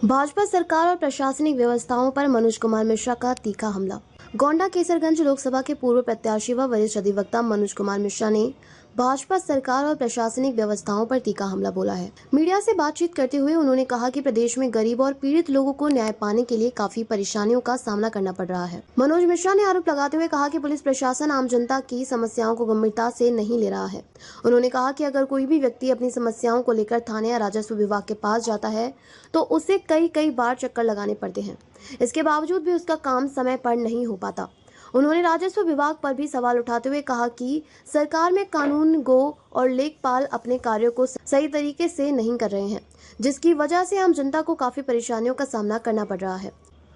भाजपा सरकार और प्रशासनिक व्यवस्थाओं पर मनोज कुमार मिश्रा का तीखा हमला। गोंडा केसरगंज लोकसभा के पूर्व प्रत्याशी व वरिष्ठ अधिवक्ता मनोज कुमार मिश्रा ने भाजपा सरकार और प्रशासनिक व्यवस्थाओं पर तीखा हमला बोला है। मीडिया से बातचीत करते हुए उन्होंने कहा कि प्रदेश में गरीब और पीड़ित लोगों को न्याय पाने के लिए काफी परेशानियों का सामना करना पड़ रहा है। मनोज मिश्रा ने आरोप लगाते हुए कहा कि पुलिस प्रशासन आम जनता की समस्याओं को गंभीरता से नहीं ले रहा है। उन्होंने कहा कि अगर कोई भी व्यक्ति अपनी समस्याओं को लेकर थाने या राजस्व विभाग के पास जाता है तो उसे कई बार चक्कर लगाने पड़ते हैं। इसके बावजूद भी उसका काम समय पर नहीं हो पाता। उन्होंने राजस्व विभाग पर भी सवाल उठाते हुए कहा कि सरकार में कानून गो और लेखपाल अपने कार्यों को सही तरीके से नहीं कर रहे हैं, जिसकी वजह से आम जनता को काफी परेशानियों का सामना करना पड़ रहा है।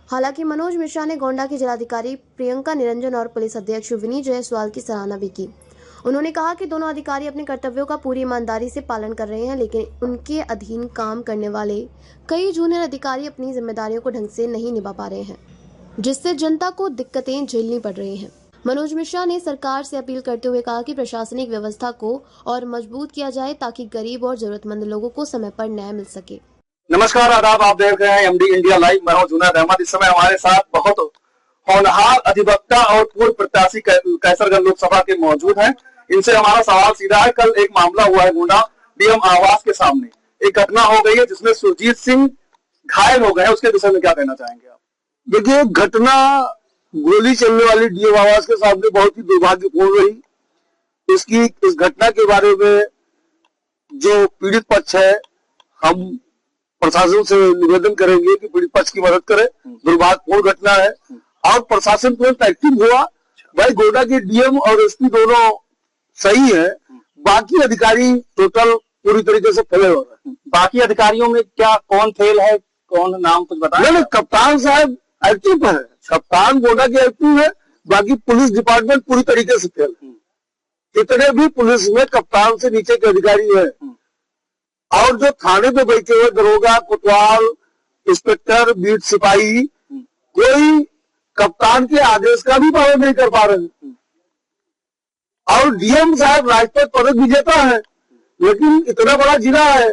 हालांकि मनोज मिश्रा ने गोंडा की जिलाधिकारी प्रियंका निरंजन और पुलिस अध्यक्ष विनीत जायसवाल की सराहना भी की। उन्होंने कहा कि दोनों अधिकारी अपने कर्तव्यों का पूरी ईमानदारी से पालन कर रहे हैं, लेकिन उनके अधीन काम करने वाले कई जूनियर अधिकारी अपनी जिम्मेदारियों को ढंग से नहीं निभा पा रहे हैं, जिससे जनता को दिक्कतें झेलनी पड़ रही हैं। मनोज मिश्रा ने सरकार से अपील करते हुए कहा कि प्रशासनिक व्यवस्था को और मजबूत किया जाए ताकि गरीब और जरूरतमंद लोगों को समय पर न्याय मिल सके। नमस्कार, आदाब। आप देख रहे हैं एमडी इंडिया लाइव। मैं हूं जुनैद अहमद। इस समय हमारे साथ बहुत होनहार अधिवक्ता और पूर्व प्रत्याशी कैसरगंज लोकसभा के मौजूद हैं। इनसे हमारा सवाल सीधा है। कल एक मामला हुआ है गोंडा डीएम आवास के सामने, एक घटना हो गई है जिसमें सुरजीत सिंह घायल हो गए। उसके विषय में क्या कहना चाहेंगे आप? देखिए, घटना गोली चलने वाली डीएम आवास के सामने बहुत ही दुर्भाग्यपूर्ण रही। इस घटना के बारे में जो पीड़ित पक्ष है, हम प्रशासन से निवेदन करेंगे कि पीड़ित पक्ष की मदद करे। दुर्भाग्यपूर्ण घटना है और प्रशासन तुरंत एक्टिव हुआ। भाई, गोंडा के डीएम और एसपी दोनों सही है, बाकी अधिकारी टोटल पूरी तरीके से फेल हो रहे हैं। बाकी अधिकारियों में क्या कौन फेल है, कौन नाम कुछ बताएं? नहीं, कप्तान साहब एक्टिव है, कप्तान गोंडा के एक्टिव है, बाकी पुलिस डिपार्टमेंट पूरी तरीके से फेल है। इतने भी पुलिस में कप्तान से नीचे के अधिकारी है और जो थाने पे बैठे हुए दरोगा, कोतवाल, इंस्पेक्टर, बीट सिपाही, कोई कप्तान के आदेश का भी पालन नहीं कर पा रहे हैं। और डीएम साहब राजपथ पदक विजेता है, लेकिन इतना बड़ा जिला है,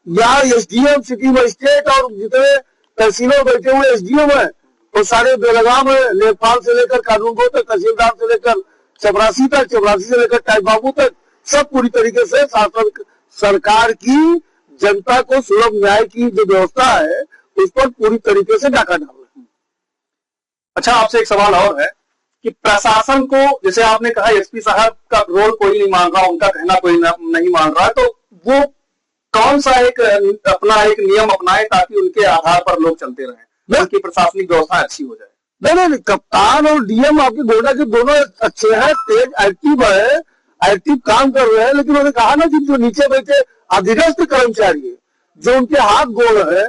यहाँ एसडीएम, सिटी मजिस्ट्रेट और जितने तहसीलों बैठे हुए एसडीएम है वो सारे बेलगाम है। लेखपाल से लेकर कानूनगो तक, तहसीलदार से लेकर चपरासी तक, चपरासी से लेकर टाइप बाबू तक, सब पूरी तरीके से शासन सरकार की जनता को सुलभ न्याय की जो व्यवस्था है उस पर पूरी तरीके से डाका डाल रहे हैं। अच्छा, आपसे एक सवाल और है कि प्रशासन को, जैसे आपने कहा एसपी साहब का रोल कोई नहीं मान रहा, उनका कहना कोई नहीं मान रहा, तो वो कौन सा एक नियम अपनाए ताकि उनके आधार पर लोग चलते रहें, उनकी प्रशासनिक व्यवस्था अच्छी हो जाए? नहीं, कप्तान और डीएम आपके गोंडा के दोनों अच्छे हैं, तेज एक्टिव है, एक्टिव काम कर रहे हैं। लेकिन उन्होंने कहा ना कि जो नीचे बैठे अधीनस्थ कर्मचारी है, जो उनके हाथ गोड़ है,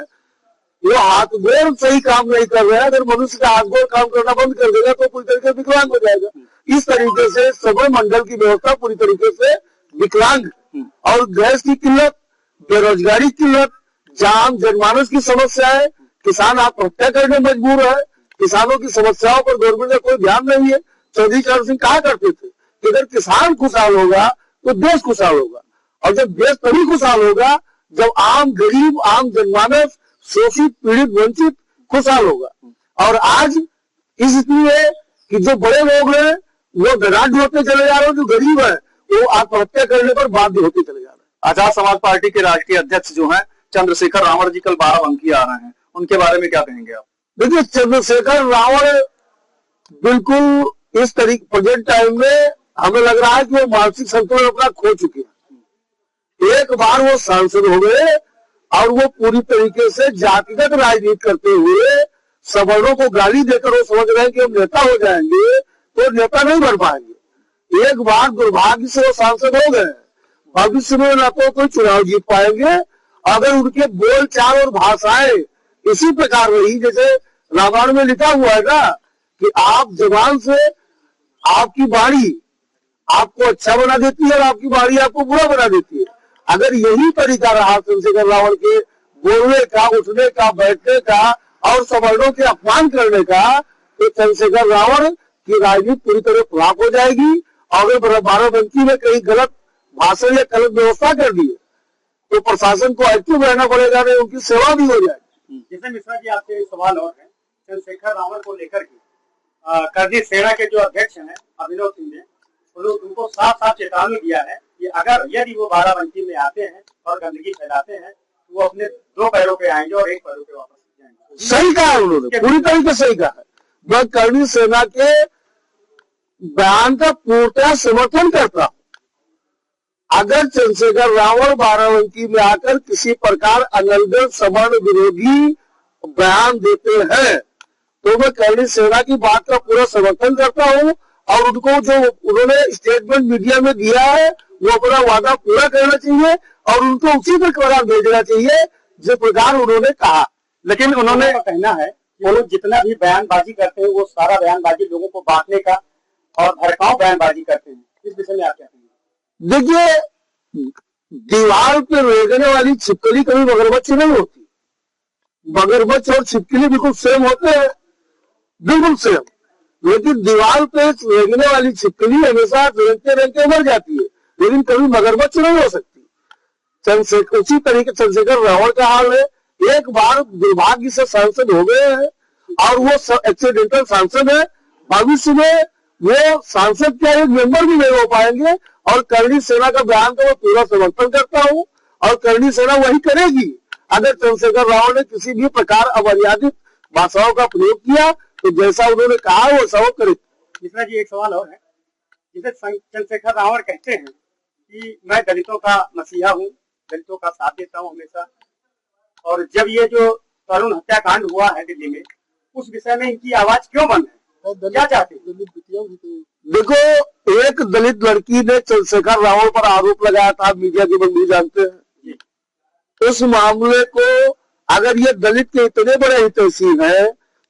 वो हाथ गोड़ सही काम नहीं कर रहे हैं। अगर मनुष्य का हाथ गोड़ काम करना बंद कर देगा तो पूरी तरीके से विकलांग हो जाएगा। इस तरीके से सभी मंडल की व्यवस्था पूरी तरीके से विकलांग और गैस की किल्लत, बेरोजगारी किल्लत, जाम जनमानस की समस्या है, किसान आत्महत्या करने मजबूर है। किसानों की समस्याओं पर गवर्नमेंट का कोई ध्यान नहीं है। चौधरी चरण सिंह कहा करते थे कि अगर किसान खुशहाल होगा तो देश खुशहाल होगा, और जब देश तभी खुशहाल होगा जब आम गरीब, आम जनमानस, शोषित, पीड़ित, वंचित खुशहाल होगा। और आज इस स्थिति है कि जो बड़े लोग हैं वो गराज होते चले जा रहे हैं, जो गरीब है वो आत्महत्या करने पर बाध्य होते चले जा रहे हैं। आजाद समाज पार्टी के राष्ट्रीय अध्यक्ष जो हैं चंद्रशेखर रावण जी कल बाराबंकी आ रहे हैं, उनके बारे में क्या कहेंगे आप? देखिए, चंद्रशेखर रावण बिल्कुल इस तरीके प्रेजेंट टाइम में हमें लग रहा है कि वो मानसिक संतुलन अपना खो चुके हैं। एक बार वो सांसद हो गए और वो पूरी तरीके से जातिगत राजनीति करते हुए सवर्णों को गाली देकर वो समझ रहे हैं कि हम नेता हो जाएंगे, तो नेता नहीं बन पाएंगे। एक बार दुर्भाग्य से वो सांसद हो गए, भविष्य में न तो कोई चुनाव जीत पाएंगे। अगर उनके बोल चाल और भाषाएं इसी प्रकार रही, जैसे रामायण में लिखा हुआ है ना कि आप जबान से आपकी बाणी आपको अच्छा बना देती है और आपकी बाणी आपको बुरा बना देती है। अगर यही तरीका रहा चंद्रशेखर रावण के बोलने का, उठने का, बैठने का और सवर्णों के अपमान करने का, तो चंद्रशेखर रावण की राजनीति पूरी तरह फ्लॉप हो जाएगी। अगर बाराबंकी में कहीं गलत भाषण या गलत व्यवस्था कर दी तो प्रशासन को एक्टिव रहना पड़ेगा, नहीं उनकी सेवा भी हो जाएगी। जिसे मिश्रा जी आपसे सवाल और है, चंद्रशेखर रावण को लेकर के करनी सेना के जो अध्यक्ष हैं अभिनव सिंह ने उनको साफ साफ चेतावनी दिया है कि अगर यदि वो बाराबंकी में आते हैं और गंदगी फैलाते हैं तो वो अपने 2 पैरों पे आएंगे और 1 पैरों पे वापस जाएंगे। सही कहा उन्होंने, पूरी तरीके से सही कहा है। मैं करनी सेना के बयान का पूर्णतः समर्थन करता हूं। अगर चंद्रशेखर रावण बाराबंकी में आकर किसी प्रकार अनलगढ़ सवर्ण विरोधी बयान देते हैं तो मैं करनी सेना की बात का पूरा समर्थन करता हूं और उनको जो उन्होंने स्टेटमेंट मीडिया में दिया है वो अपना वादा पूरा करना चाहिए और उनको उसी प्रकार भेजना चाहिए जिस प्रकार उन्होंने कहा। लेकिन उन्होंने कहना है कि वो लोग जितना भी बयानबाजी करते हैं वो सारा बयानबाजी लोगों को बांटने का और भड़काऊ बयानबाजी करते हैं। इस विषय में आप क्या कहेंगे? देखिए, दीवार पे रेंगने वाली छिपकली कभी मगरमच्छ नहीं होती। मगरमच्छ और छिपकली बिल्कुल सेम होते हैं, बिल्कुल सेम, लेकिन दीवार पे रेंगने वाली छिपकली हमेशा रेंगते रेंगते मर जाती है, लेकिन कभी मगरमच्छ नहीं हो सकती। उसी तरीके चंद्रशेखर रावण का हाल है। एक बार दुर्भाग्य से सांसद हो गए हैं और वो एक्सीडेंटल सांसद है, भविष्य में वो सांसद क्या एक मेंबर भी नहीं हो पाएंगे। और करनी सेना का बयान का मैं पूरा समर्थन करता हूं और करनी सेना वही करेगी। अगर चंद्रशेखर रावण ने किसी भी प्रकार अमर्यादित भाषाओं का प्रयोग किया तो जैसा उन्होंने कहा वो सब करेगी। मिश्रा जी, एक सवाल और है, जिसे चंद्रशेखर रावण कहते हैं कि मैं दलितों का मसीहा हूँ, दलितों का साथ देता हूँ हमेशा, और जब ये जो तरुण हत्याकांड हुआ है दिल्ली में उस विषय में इनकी आवाज क्यों बंद है? क्या चाहते हैं? देखो, एक दलित लड़की ने चंद्रशेखर रावण पर आरोप लगाया था, मीडिया के बंधु जानते हैं। उस मामले को अगर ये दलित के इतने बड़े हितैषी हैं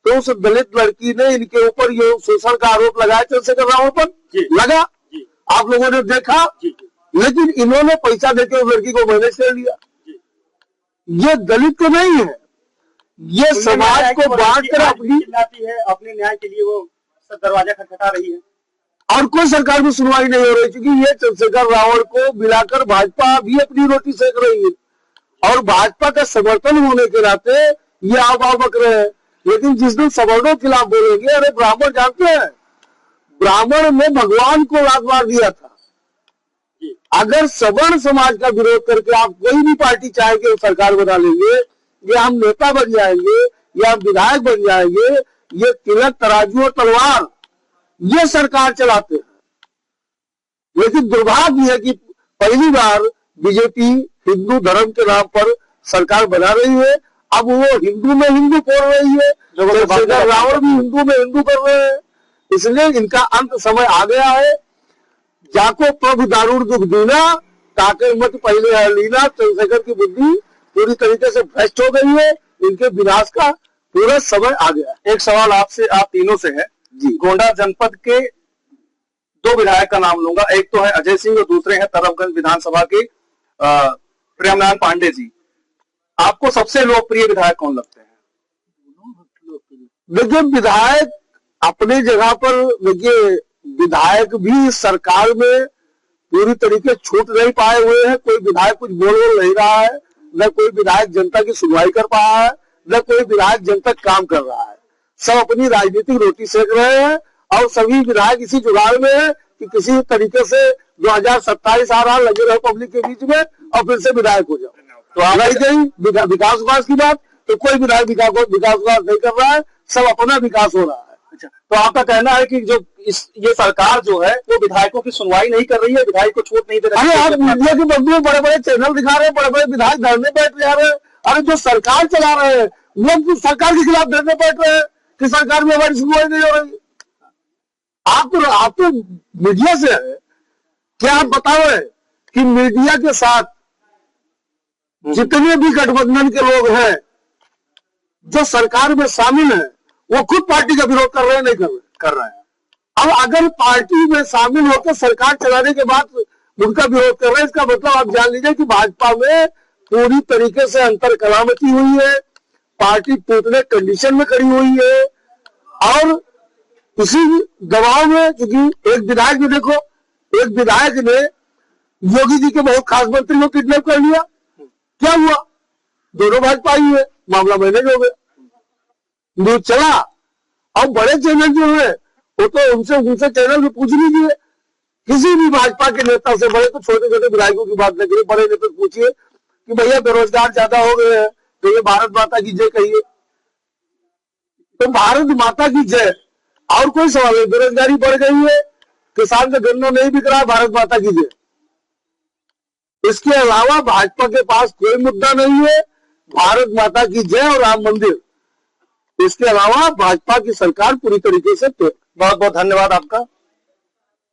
तो उस दलित लड़की ने इनके ऊपर ये शोषण का आरोप लगाया चंद्रशेखर रावण पर लगा, आप लोगों ने देखा, लेकिन इन्होंने पैसा देकर उस लड़की को मैनेज कर लिया। ये दलित तो नहीं है, ये समाज को बांटकर अपने न्याय के लिए वो दरवाजा खटखटा रही है और कोई सरकार में सुनवाई नहीं हो रही, क्योंकि ये चंद्रशेखर रावण को मिलाकर भाजपा भी अपनी रोटी सेक रही है और भाजपा का समर्थन होने के नाते ये आओ बक रहे हैं। लेकिन जिस दिन सवर्णों के खिलाफ बोलेंगे, अरे ब्राह्मण जानते हैं, ब्राह्मण ने भगवान को लात मार दिया था। अगर सवर्ण समाज का विरोध करके आप कोई भी पार्टी चाहेंगे सरकार बना लेंगे, या हम नेता बन जाएंगे या हम विधायक बन जाएंगे, ये तिलक तराजू और तलवार ये सरकार चलाते हैं। लेकिन दुर्भाग्य है कि पहली बार बीजेपी हिंदू धर्म के नाम पर सरकार बना रही है। अब वो हिंदू में हिंदू फोड़ रही है, चंद्रशेखर रावण भी हिंदू में हिंदू कर रहे हैं। इसलिए इनका अंत समय आ गया है। जाको प्रभु दारुण दुख दीना, ताके मत पहले लीना। चंद्रशेखर की बुद्धि पूरी तरीके से भ्रष्ट हो गई है, इनके विनाश का पूरा समय आ गया। एक सवाल आपसे, आप तीनों से है जी। गोंडा जनपद के 2 विधायक का नाम लूंगा, एक तो है अजय सिंह और दूसरे हैं तरबगंज विधानसभा के प्रेमनारायण पांडे जी। आपको सबसे लोकप्रिय विधायक कौन लगते हैं? देखिए, विधायक अपनी जगह पर, देखिए विधायक भी सरकार में पूरी तरीके छूट नहीं पाए हुए हैं। कोई विधायक कुछ बोल नहीं रहा है, न कोई विधायक जनता की सुनवाई कर पा रहा है, न कोई विधायक जनता काम कर रहा है। सब अपनी राजनीतिक रोटी सेक रहे हैं और सभी विधायक इसी जुगाड़ में है कि किसी तरीके से 2027 आ रहा, लगे रहे पब्लिक के बीच में और फिर से विधायक हो जाओ। तो आ गई गई विकास विकास की बात, तो कोई विधायक विकास विकास नहीं कर रहा है, सब अपना विकास हो रहा है। अच्छा, तो आपका कहना है कि जो ये सरकार जो है वो विधायकों की सुनवाई नहीं कर रही है, विधायक को छूट नहीं दे रही है। अरे आप मीडिया के बंधु में बड़े बड़े चैनल दिखा रहे हैं, बड़े बड़े विधायक धरने बैठ जा रहे हैं। अरे जो सरकार चला रहे हैं वो सरकार के खिलाफ धरने बैठ रहे हैं कि सरकार में हमारी सुनवाई नहीं हो रही। आप तो मीडिया से है, क्या आप बताओ कि मीडिया के साथ जितने भी गठबंधन के लोग हैं जो सरकार में शामिल हैं, वो खुद पार्टी का विरोध कर रहे हैं, नहीं कर रहे हैं। अब अगर पार्टी में शामिल होकर सरकार चलाने के बाद उनका विरोध कर रहे हैं, इसका मतलब आप जान लीजिए कि भाजपा में पूरी तरीके से अंतर कलामती हुई है, पार्टी टूटने कंडीशन में खड़ी हुई है। और इसी दबाव में, क्योंकि एक विधायक ने, देखो एक विधायक ने योगी जी के बहुत खास मंत्री को किडनैप कर लिया, क्या हुआ? दोनों भाजपा ही है, मामला मैनेज हो गया, न्यूज चला। अब बड़े चैनल जो है वो तो उनसे चैनल में पूछ लीजिए, किसी भी भाजपा के नेता से, बड़े तो छोटे छोटे विधायकों की बात नहीं करिए, बड़े नेता से पूछिए कि भैया बेरोजगार ज्यादा हो गए हैं तो ये भारत माता की जय कहिए। तो भारत माता की जय, और कोई सवाल नहीं। बेरोजगारी बढ़ गई है, किसान का गन्ना नहीं बिक रहा है, भारत माता की जय। इसके अलावा भाजपा के पास कोई मुद्दा नहीं है। भारत माता की जय और राम मंदिर, इसके अलावा भाजपा की सरकार पूरी तरीके से। बहुत बहुत धन्यवाद आपका।